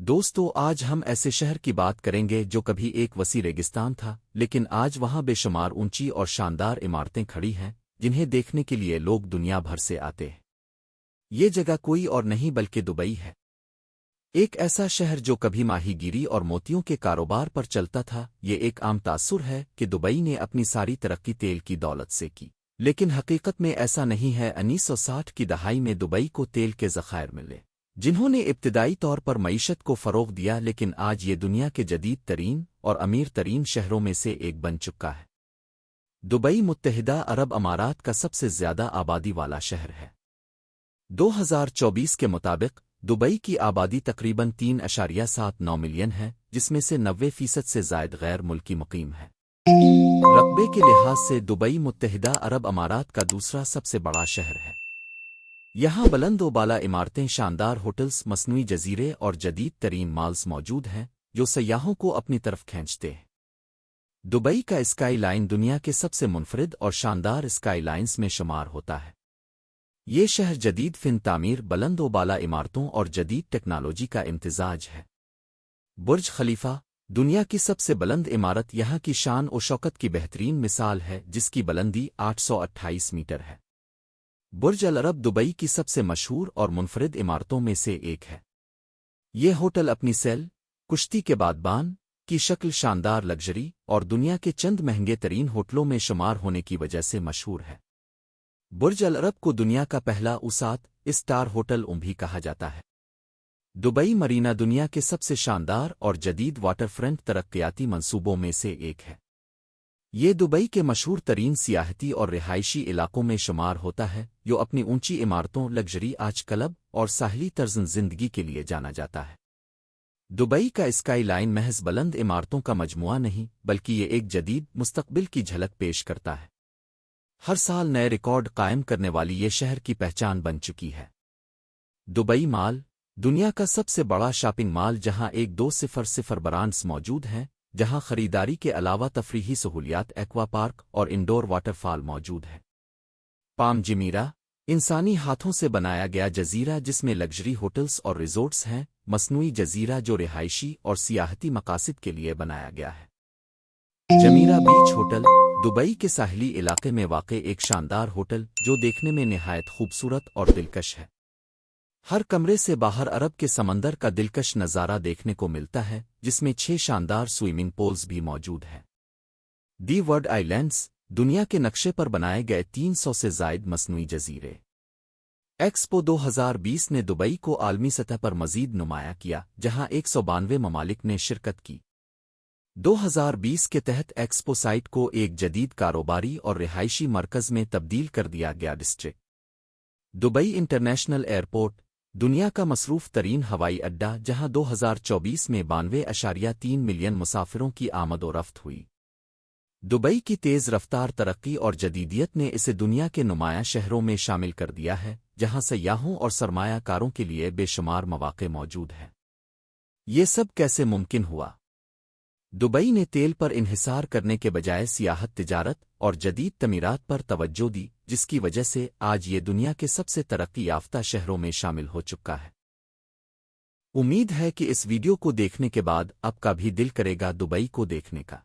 دوستو آج ہم ایسے شہر کی بات کریں گے جو کبھی ایک وسیع ریگستان تھا لیکن آج وہاں بے شمار اونچی اور شاندار عمارتیں کھڑی ہیں جنہیں دیکھنے کے لیے لوگ دنیا بھر سے آتے ہیں۔ یہ جگہ کوئی اور نہیں بلکہ دبئی ہے، ایک ایسا شہر جو کبھی ماہی گیری اور موتیوں کے کاروبار پر چلتا تھا۔ یہ ایک عام تاثر ہے کہ دبئی نے اپنی ساری ترقی تیل کی دولت سے کی، لیکن حقیقت میں ایسا نہیں ہے۔ 1960 کی دہائی میں دبئی کو تیل کے ذخائر ملے جنہوں نے ابتدائی طور پر معیشت کو فروغ دیا، لیکن آج یہ دنیا کے جدید ترین اور امیر ترین شہروں میں سے ایک بن چکا ہے۔ دبئی متحدہ عرب امارات کا سب سے زیادہ آبادی والا شہر ہے۔ 2024 کے مطابق دبئی کی آبادی تقریباً 3.79 ملین ہے، جس میں سے 90% سے زائد غیر ملکی مقیم ہے۔ رقبے کے لحاظ سے دبئی متحدہ عرب امارات کا دوسرا سب سے بڑا شہر ہے۔ یہاں بلند و بالا عمارتیں، شاندار ہوٹلز، مصنوعی جزیرے اور جدید ترین مالز موجود ہیں جو سیاحوں کو اپنی طرف کھینچتے ہیں۔ دبئی کا اسکائی لائن دنیا کے سب سے منفرد اور شاندار اسکائی لائنز میں شمار ہوتا ہے۔ یہ شہر جدید فن تعمیر، بلند و بالا عمارتوں اور جدید ٹیکنالوجی کا امتزاج ہے۔ برج خلیفہ دنیا کی سب سے بلند عمارت یہاں کی شان و شوکت کی بہترین مثال ہے، جس کی بلندی 828 میٹر ہے۔ برج العرب دبئی کی سب سے مشہور اور منفرد عمارتوں میں سے ایک ہے۔ یہ ہوٹل اپنی سیل کشتی کے بادبان کی شکل، شاندار لگژری اور دنیا کے چند مہنگے ترین ہوٹلوں میں شمار ہونے کی وجہ سے مشہور ہے۔ برج العرب کو دنیا کا پہلا 7 اسٹار ہوٹل بھی کہا جاتا ہے۔ دبئی مرینا دنیا کے سب سے شاندار اور جدید واٹر فرنٹ ترقیاتی منصوبوں میں سے ایک ہے۔ یہ دبئی کے مشہور ترین سیاحتی اور رہائشی علاقوں میں شمار ہوتا ہے، جو اپنی اونچی عمارتوں، لگژری آج کلب اور ساحلی طرز زندگی کے لیے جانا جاتا ہے۔ دبئی کا اسکائی لائن محض بلند عمارتوں کا مجموعہ نہیں، بلکہ یہ ایک جدید مستقبل کی جھلک پیش کرتا ہے۔ ہر سال نئے ریکارڈ قائم کرنے والی یہ شہر کی پہچان بن چکی ہے۔ دبئی مال دنیا کا سب سے بڑا شاپنگ مال، جہاں 1200 برانڈز موجود ہیں، جہاں خریداری کے علاوہ تفریحی سہولیات، ایکوا پارک اور انڈور واٹر فال موجود ہے۔ پام جمیرہ انسانی ہاتھوں سے بنایا گیا جزیرہ جس میں لگژری ہوٹلز اور ریزورٹس ہیں، مصنوعی جزیرہ جو رہائشی اور سیاحتی مقاصد کے لیے بنایا گیا ہے۔ جمیرہ بیچ ہوٹل دبئی کے ساحلی علاقے میں واقع ایک شاندار ہوٹل جو دیکھنے میں نہایت خوبصورت اور دلکش ہے۔ ہر کمرے سے باہر عرب کے سمندر کا دلکش نظارہ دیکھنے کو ملتا ہے، جس میں 6 شاندار سوئمنگ پولز بھی موجود ہیں۔ دی ورڈ آئی لینڈز دنیا کے نقشے پر بنائے گئے 300 سے زائد مصنوعی جزیرے۔ ایکسپو 2020 نے دبئی کو عالمی سطح پر مزید نمایاں کیا، جہاں 192 ممالک نے شرکت کی۔ 2020 کے تحت ایکسپو سائٹ کو ایک جدید کاروباری اور رہائشی مرکز میں تبدیل کر دیا گیا۔ ڈسٹرکٹ دبئی انٹرنیشنل ایئرپورٹ دنیا کا مصروف ترین ہوائی اڈہ، جہاں 2024 میں 92.3 ملین مسافروں کی آمد و رفت ہوئی۔ دبئی کی تیز رفتار ترقی اور جدیدیت نے اسے دنیا کے نمایاں شہروں میں شامل کر دیا ہے، جہاں سیاحوں اور سرمایہ کاروں کے لیے بے شمار مواقع موجود ہیں۔ یہ سب کیسے ممکن ہوا؟ دبئی نے تیل پر انحصار کرنے کے بجائے سیاحت، تجارت اور جدید تعمیرات پر توجہ دی، جس کی وجہ سے آج یہ دنیا کے سب سے ترقی یافتہ شہروں میں شامل ہو چکا ہے۔ امید ہے کہ اس ویڈیو کو دیکھنے کے بعد آپ کا بھی دل کرے گا دبئی کو دیکھنے کا۔